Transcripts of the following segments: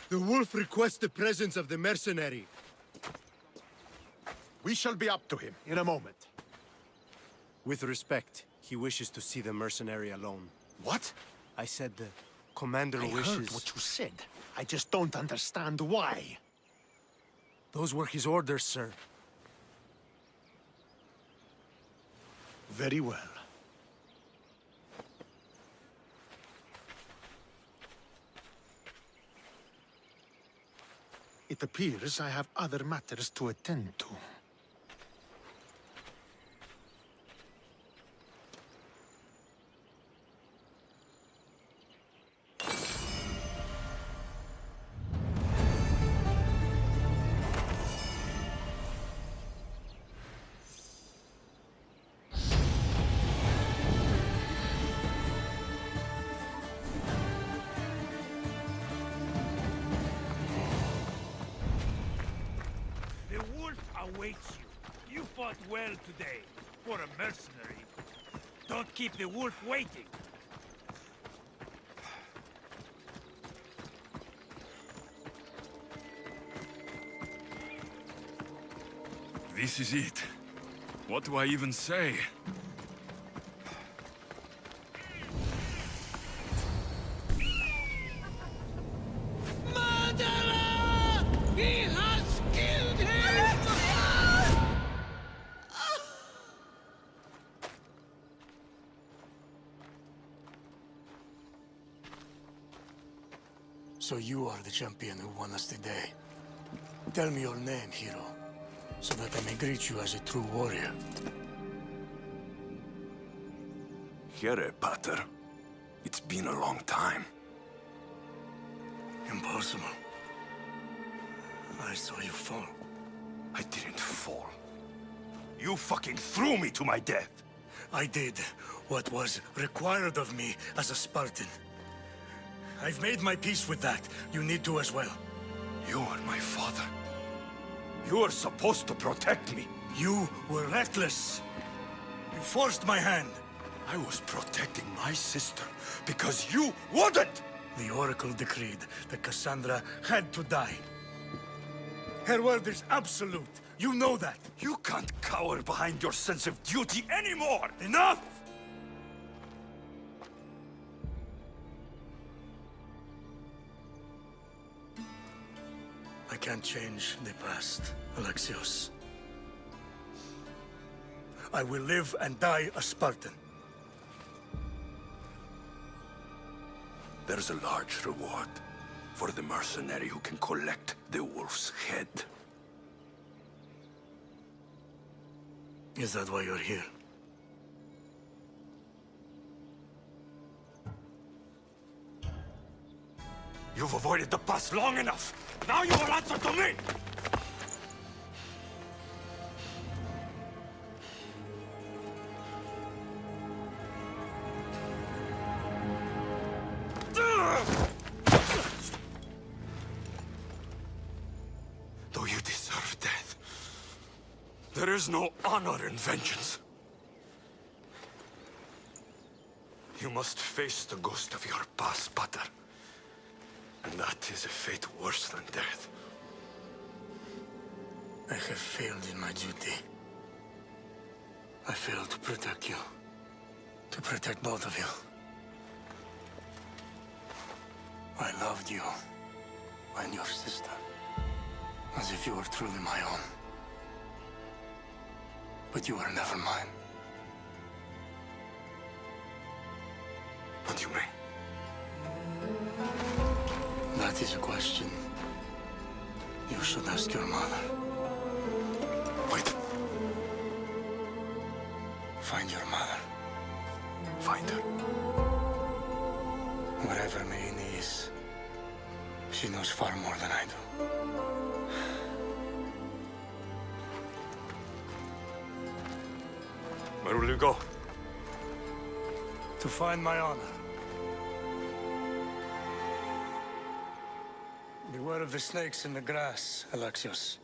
The wolf requests the presence of the mercenary. We shall be up to him in a moment. With respect, he wishes to see the mercenary alone. What? I said the commander I wishes... heard what you said. I just don't understand why. Those were his orders, sir. Very well. It appears I have other matters to attend to. Awaits you. You fought well today, for a mercenary. Don't keep the wolf waiting. This is it. What do I even say? Murderer! He has killed him! So you are the champion who won us today. Tell me your name, hero, so that I may greet you as a true warrior. Here, Pater. It's been a long time. Impossible. I saw you fall. I didn't fall. You fucking threw me to my death! I did what was required of me as a Spartan. I've made my peace with that. You need to as well. You are my father. You are supposed to protect me. You were reckless. You forced my hand. I was protecting my sister because you wouldn't! The Oracle decreed that Cassandra had to die. Her word is absolute. You know that. You can't cower behind your sense of duty anymore! Enough! I can't change the past, Alexios. I will live and die a Spartan. There's a large reward for the mercenary who can collect the wolf's head. Is that why you're here? You've avoided the past long enough! Now you will answer to me! Though you deserve death, there is no honor in vengeance. You must face the ghost of your past, Pater. And that is a fate worse than death. I have failed in my duty. I failed to protect you. To protect both of you. I loved you and your sister as if you were truly my own. But you were never mine. What do you mean? That is a question you should ask your mother. Wait. Find your mother. Find her. Wherever Merini is, she knows far more than I do. Where will you go? To find my honor. Beware of the snakes in the grass, Alexios.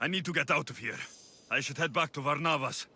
I need to get out of here. I should head back to Varnavas.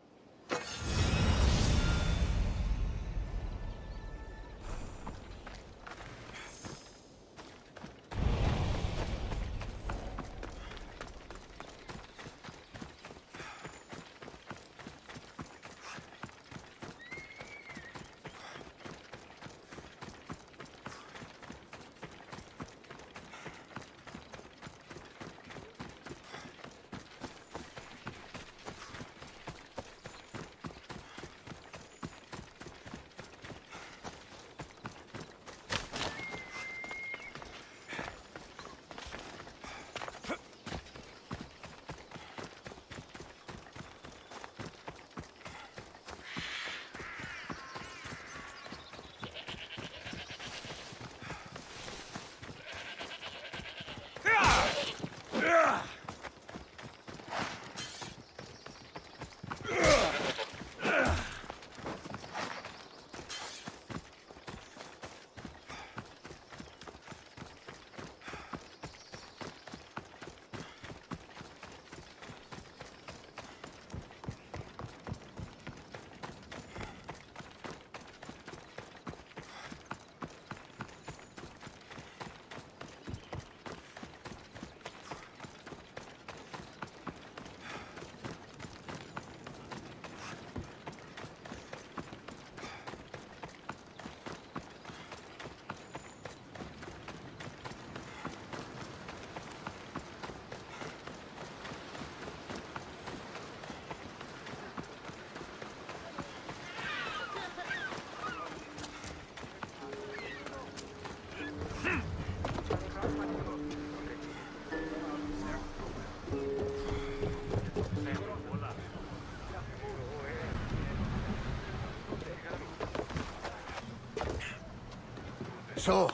So,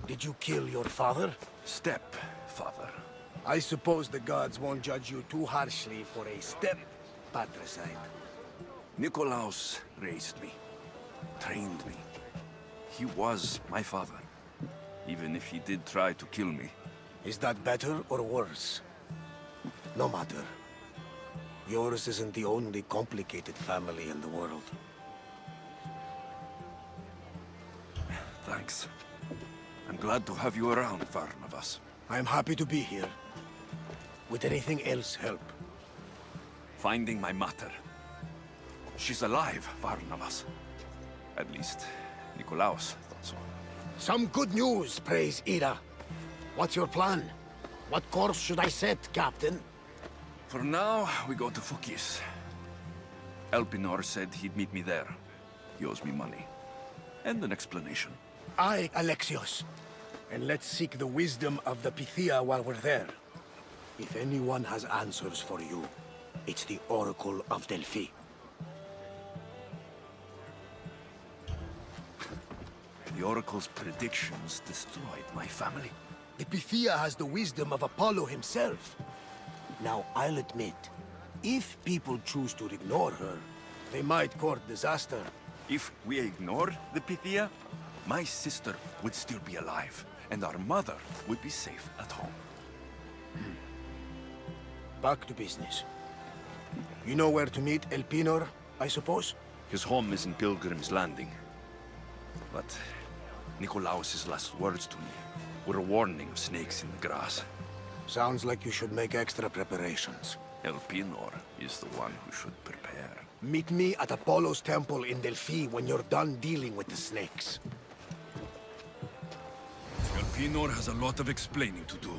did you kill your father? Stepfather. I suppose the gods won't judge you too harshly for a step-patricide. Nikolaos raised me, trained me. He was my father, even if he did try to kill me. Is that better or worse? No matter. Yours isn't the only complicated family in the world. Thanks. I'm glad to have you around, Varnavas. I'm happy to be here. Would anything else help? Finding my mater. She's alive, Varnavas. At least, Nikolaos thought so. Some good news, praise Ira. What's your plan? What course should I set, Captain? For now, we go to Fukis. Elpinor said he'd meet me there. He owes me money. And an explanation. Aye, Alexios. And let's seek the wisdom of the Pythia while we're there. If anyone has answers for you, it's the Oracle of Delphi. The Oracle's predictions destroyed my family. The Pythia has the wisdom of Apollo himself. Now, I'll admit, if people choose to ignore her, they might court disaster. If we ignored the Pythia, my sister would still be alive, and our mother would be safe at home. Back to business. You know where to meet Elpinor, I suppose? His home is in Pilgrim's Landing. But Nikolaos' last words to me were a warning of snakes in the grass. Sounds like you should make extra preparations. Elpinor is the one who should prepare. Meet me at Apollo's temple in Delphi when you're done dealing with the snakes. Elpinor has a lot of explaining to do.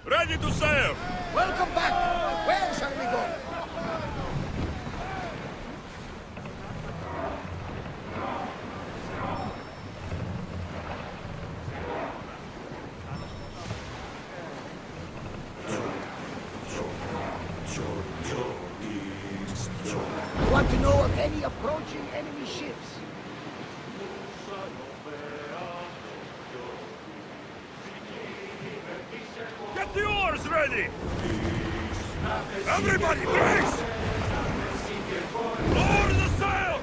Ready to sail! Welcome back! Where shall we go? Want to know of any approaching enemy ships? Oars ready! Everybody, brace! Lower the sail!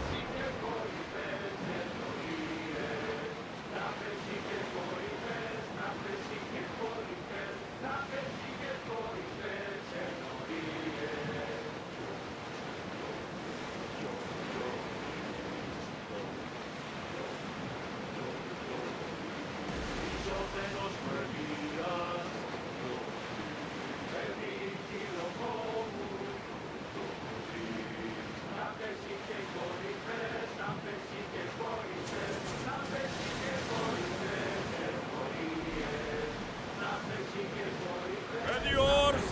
Ready oars!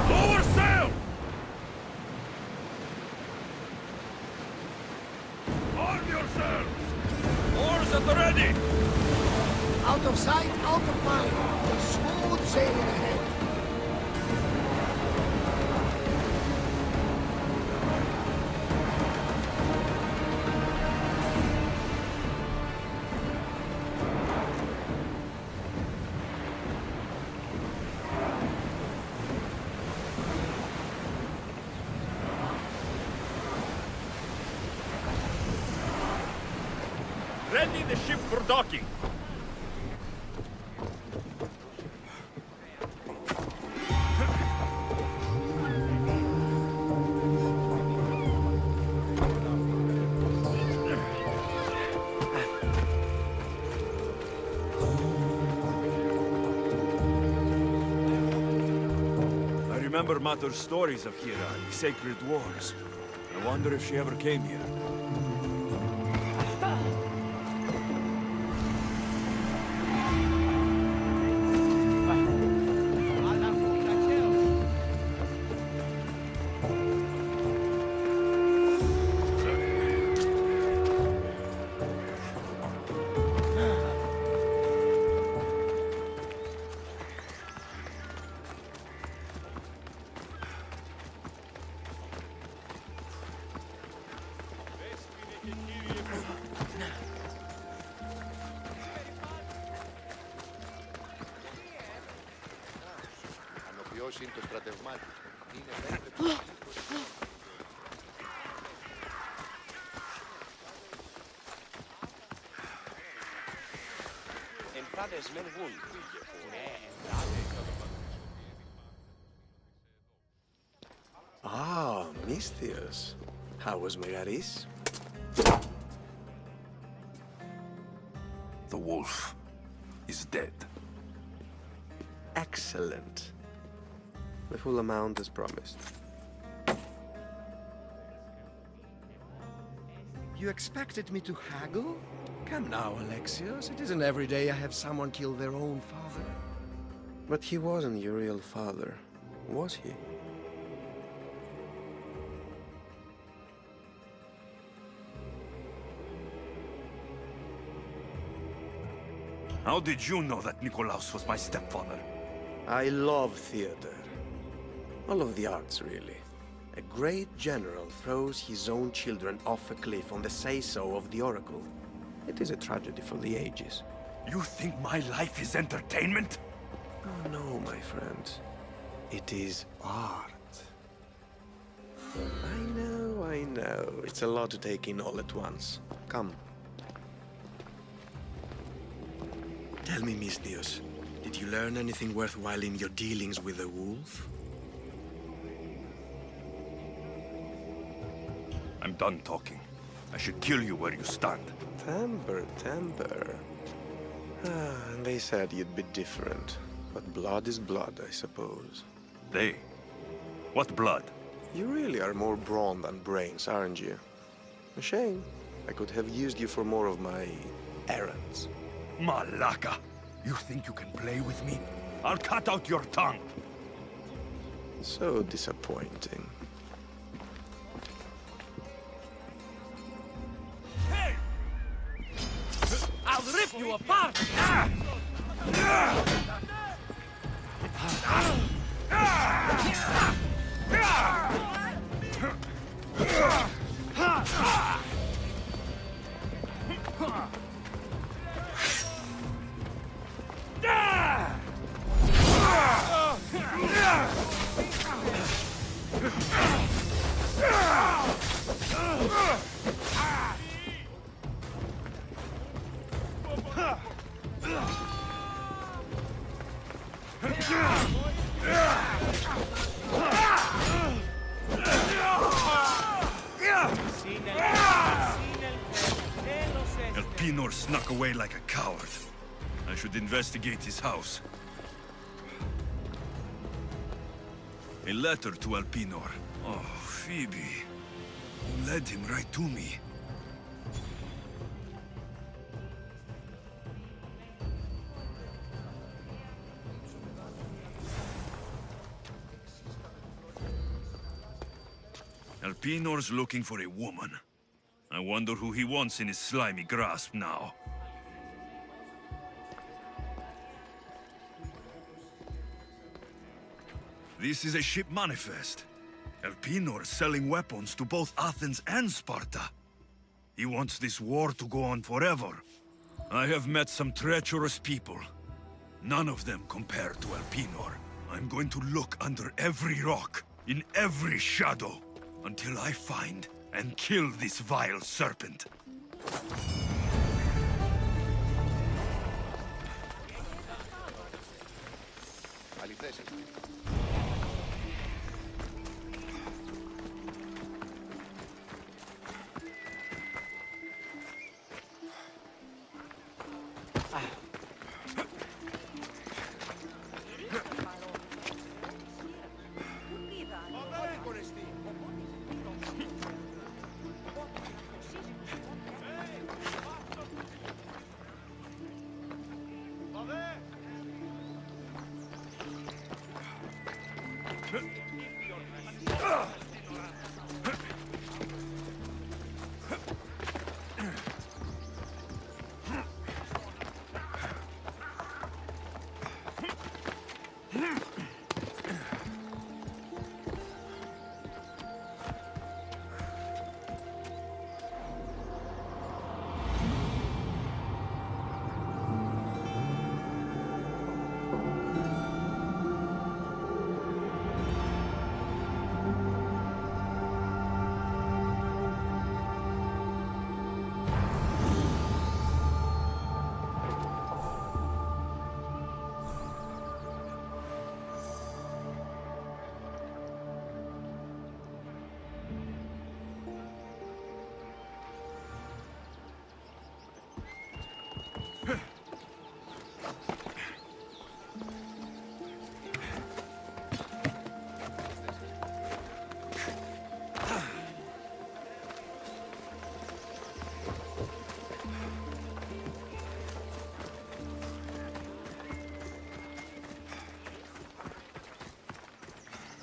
Lower sail! Arm yourselves! Oars at the ready! Out of sight, out of mind. Smooth sailing ahead. Ready the ship for docking! I remember Mater's stories of Hera and the sacred wars. I wonder if she ever came here. είναι το στρατευμά του. Είναι Εμφάδες μεν βγουν. Ah, Misthios. How was Megaris? The wolf is dead. Excellent. The full amount as promised. You expected me to haggle? Come now, Alexios. It isn't every day I have someone kill their own father. But he wasn't your real father, was he? How did you know that Nikolaos was my stepfather? I love theater. All of the arts, really. A great general throws his own children off a cliff on the say-so of the oracle. It is a tragedy for the ages. You think my life is entertainment? Oh, no, my friend. It is art. I know. It's a lot to take in all at once. Come. Tell me, Misthios, did you learn anything worthwhile in your dealings with the wolf? I'm done talking. I should kill you where you stand. Temper, temper. And they said you'd be different. But blood is blood, I suppose. They? What blood? You really are more brawn than brains, aren't you? A shame. I could have used you for more of my errands. Malaka! You think you can play with me? I'll cut out your tongue! So disappointing. Hey! I'll rip you apart! Elpinor snuck away like a coward. I should investigate his house. A letter to Elpinor. Oh, Phoebe. You led him right to me. Elpinor's looking for a woman. I wonder who he wants in his slimy grasp now. This is a ship manifest. Elpinor selling weapons to both Athens and Sparta. He wants this war to go on forever. I have met some treacherous people. None of them compare to Elpinor. I'm going to look under every rock, in every shadow, until I find and kill this vile serpent. Αληθές.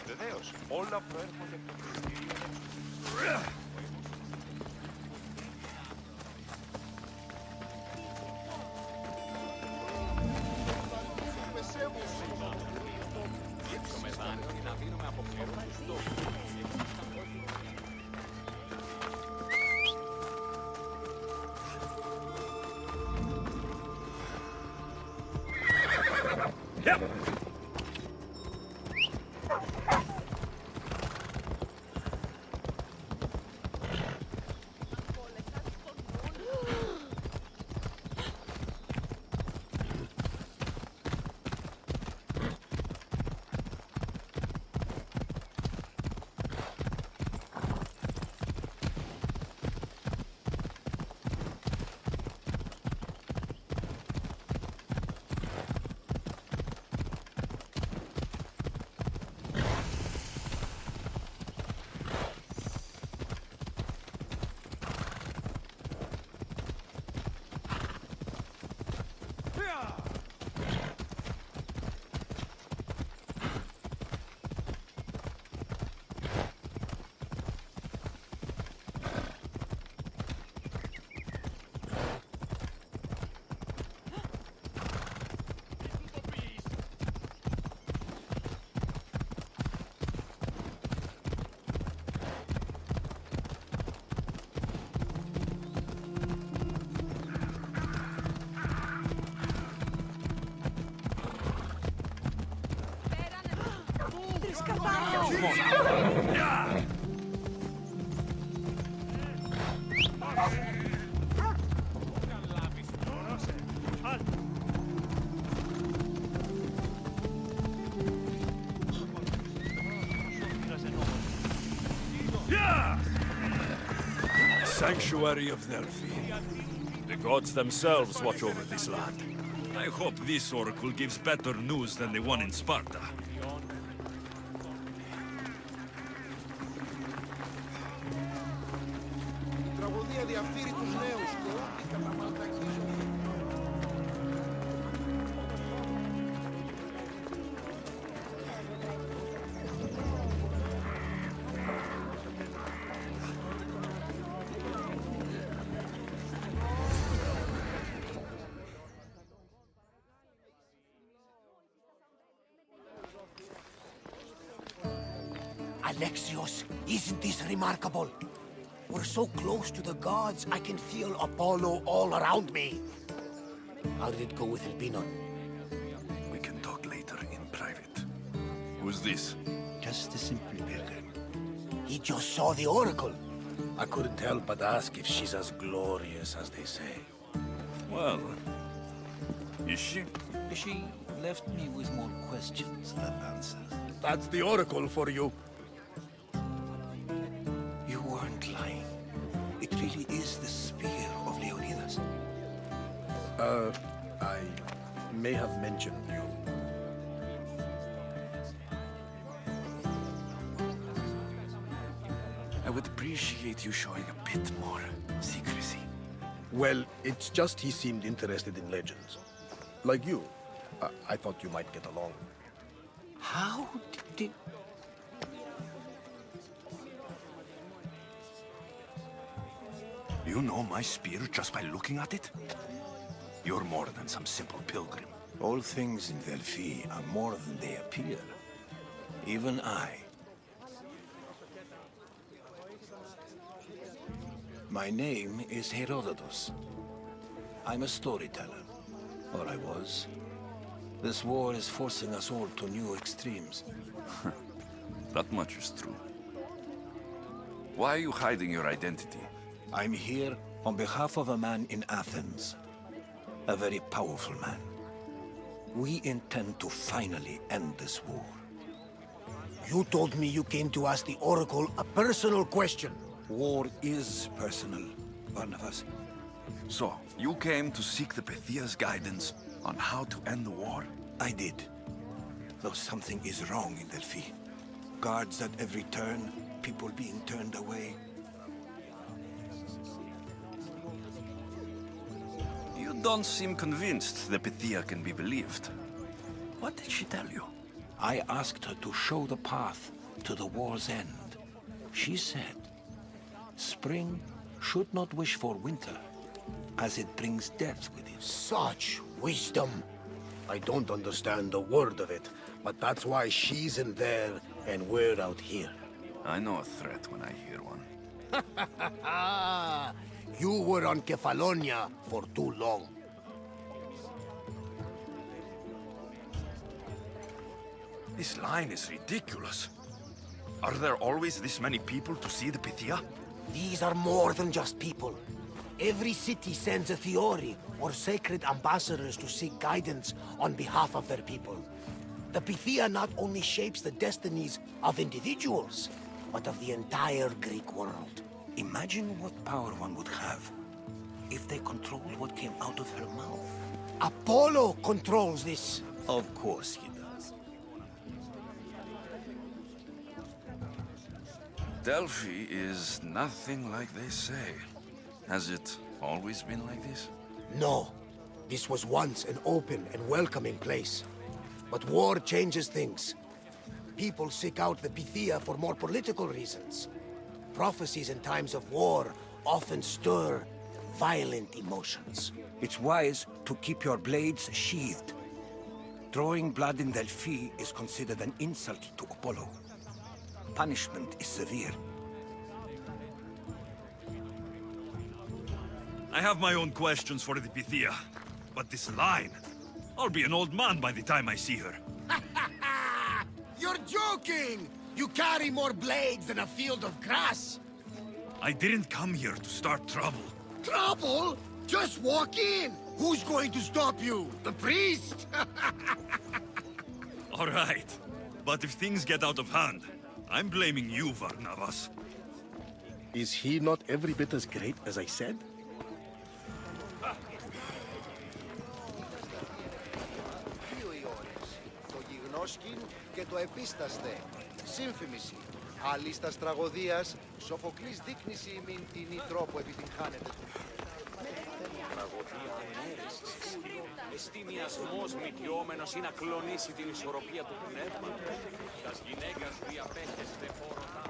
Βεβαίως, όλα προέρχονται από το κριτήριο. Sanctuary of Delphi. The gods themselves watch over this land. I hope this oracle gives better news than the one in Sparta. Alexios, isn't this remarkable? We're so close to the gods, I can feel Apollo all around me. How did it go with Elpinon? We can talk later in private. Who's this? Just a simple pilgrim. He just saw the oracle. I couldn't help but ask if she's as glorious as they say. Well, is she? She left me with more questions than answers. That's the oracle for you. You weren't lying. It really is the spear of Leonidas. I may have mentioned you. I would appreciate you showing a bit more secrecy. Well, it's just he seemed interested in legends. Like you. I thought you might get along. How did... You know my spear just by looking at it? You're more than some simple pilgrim. All things in Delphi are more than they appear. Even I. My name is Herodotus. I'm a storyteller. Or I was. This war is forcing us all to new extremes. That much is true. Why are you hiding your identity? I'm here on behalf of a man in Athens. A very powerful man. We intend to finally end this war. You told me you came to ask the oracle a personal question. War is personal, Barnabas. So, you came to seek the Pythia's guidance on how to end the war? I did. Though something is wrong in Delphi. Guards at every turn, people being turned away. You don't seem convinced the Pythia can be believed. What did she tell you? I asked her to show the path to the war's end. She said, spring should not wish for winter, as it brings death with it. Such wisdom. I don't understand a word of it, but that's why she's in there and we're out here. I know a threat when I hear one. You were on Kefalonia for too long. This line is ridiculous. Are there always this many people to see the Pythia? These are more than just people. Every city sends a theory or sacred ambassadors to seek guidance on behalf of their people. The Pythia not only shapes the destinies of individuals, but of the entire Greek world. Imagine what power one would have if they controlled what came out of her mouth. Apollo controls this. Of course he does. Delphi is nothing like they say. Has it always been like this? No. This was once an open and welcoming place. But war changes things. People seek out the Pythia for more political reasons. Prophecies in times of war often stir violent emotions. It's wise to keep your blades sheathed. Drawing blood in Delphi is considered an insult to Apollo. Punishment is severe. I have my own questions for the Pythia, but this line... I'll be an old man by the time I see her. You're joking! You carry more blades than a field of grass! I didn't come here to start trouble. Trouble? Just walk in! Who's going to stop you? The priest? All right. But if things get out of hand, I'm blaming you, Varnavas. Is he not every bit as great as I said? Δύο οι ώρες. Το γιγνώσκιν και το επίσταστε. Σύμφημιση. Αλίστας τραγωδίας, Σοφοκλής δείκνηση ημίν την ή τρόπο επιτυγχάνεται. Τραγωδία ανέρεσης. Εστιμιασμός μικιόμενος είναι να κλονίσει την ισορροπία του πνεύματος. Τας γυναίκας διαπέχεστε φόροτα.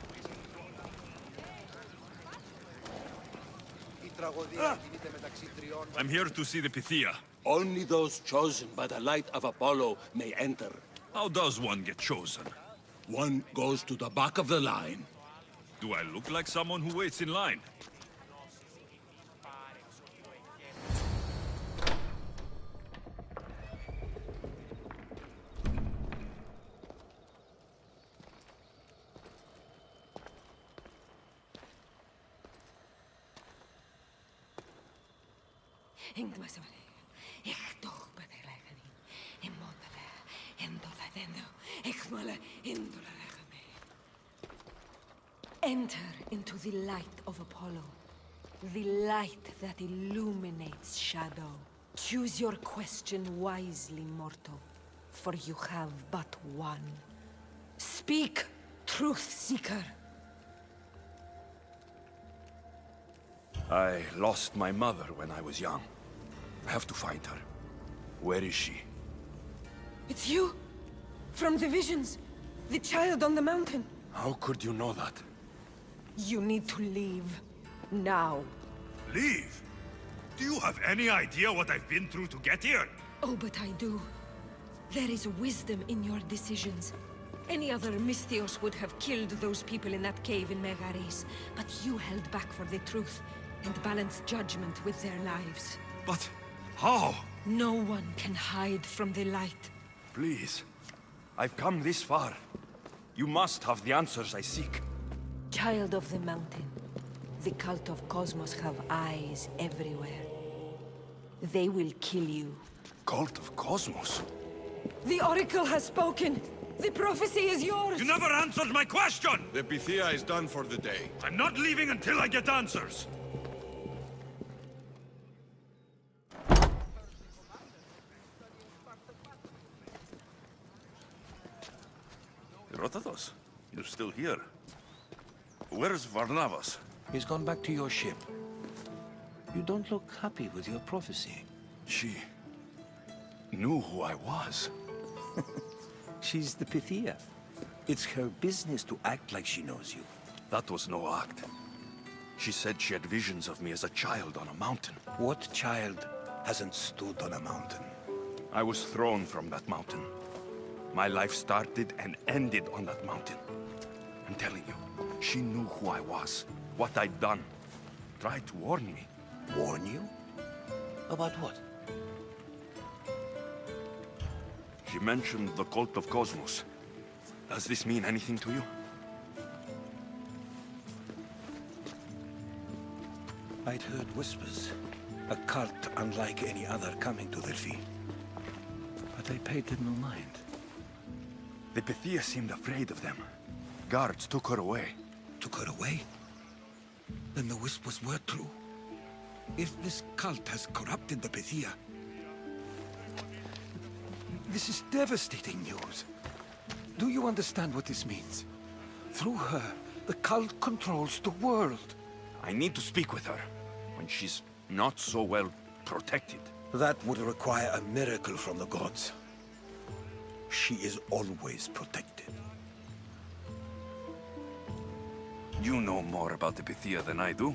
Η τραγωδία κινείται μεταξύ τριών... I'm here to see the Pythia. Only those chosen by the light of Apollo may enter. How does one get chosen? One goes to the back of the line. Do I look like someone who waits in line? Enter into the light of Apollo, the light that illuminates shadow. Choose your question wisely, mortal, for you have but one. Speak, truth seeker. I lost my mother when I was young. I have to find her. Where is she? It's you! From the visions! The child on the mountain! How could you know that? You need to leave. Now. Leave? Do you have any idea what I've been through to get here? Oh, but I do. There is wisdom in your decisions. Any other Misthios would have killed those people in that cave in Megaris, but you held back for the truth and balanced judgment with their lives. But how? No one can hide from the light. Please. I've come this far. You must have the answers I seek. Child of the mountain, the cult of Cosmos have eyes everywhere. They will kill you. Cult of Cosmos? The Oracle has spoken! The prophecy is yours! You never answered my question! The Pythia is done for the day. I'm not leaving until I get answers! Herodotus, you're still here. Where's Varnavas? He's gone back to your ship. You don't look happy with your prophecy. She knew who I was. She's the Pythia. It's her business to act like she knows you. That was no act. She said she had visions of me as a child on a mountain. What child hasn't stood on a mountain? I was thrown from that mountain. My life started and ended on that mountain. I'm telling you, she knew who I was, what I'd done. Tried to warn me. Warn you? About what? She mentioned the cult of Cosmos. Does this mean anything to you? I'd heard whispers. A cult unlike any other coming to Delphi. But I paid it no mind. The Pythia seemed afraid of them. Guards took her away. Took her away? Then the whispers were true. If this cult has corrupted the Pythia... This is devastating news. Do you understand what this means? Through her, the cult controls the world. I need to speak with her, when she's not so well protected. That would require a miracle from the gods. She is always protected. You know more about the Pythia than I do.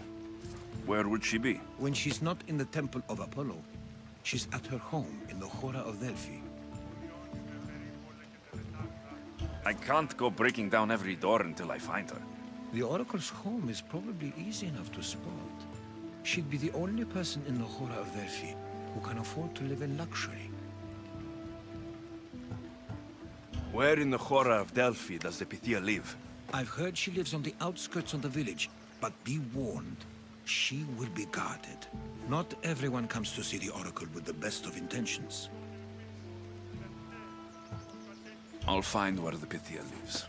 Where would she be? When she's not in the Temple of Apollo, she's at her home in the Hora of Delphi. I can't go breaking down every door until I find her. The Oracle's home is probably easy enough to spot. She'd be the only person in the Hora of Delphi who can afford to live in luxury. Where in the Hora of Delphi does the Pythia live? I've heard she lives on the outskirts of the village, but be warned, she will be guarded. Not everyone comes to see the Oracle with the best of intentions. I'll find where the Pythia lives.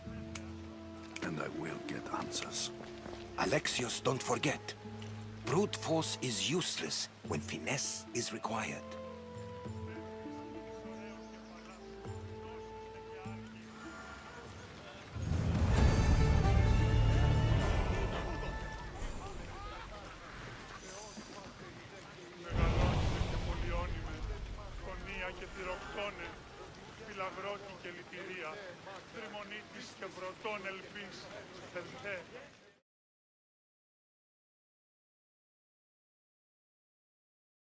And I will get answers. Alexios, don't forget. Brute force is useless when finesse is required.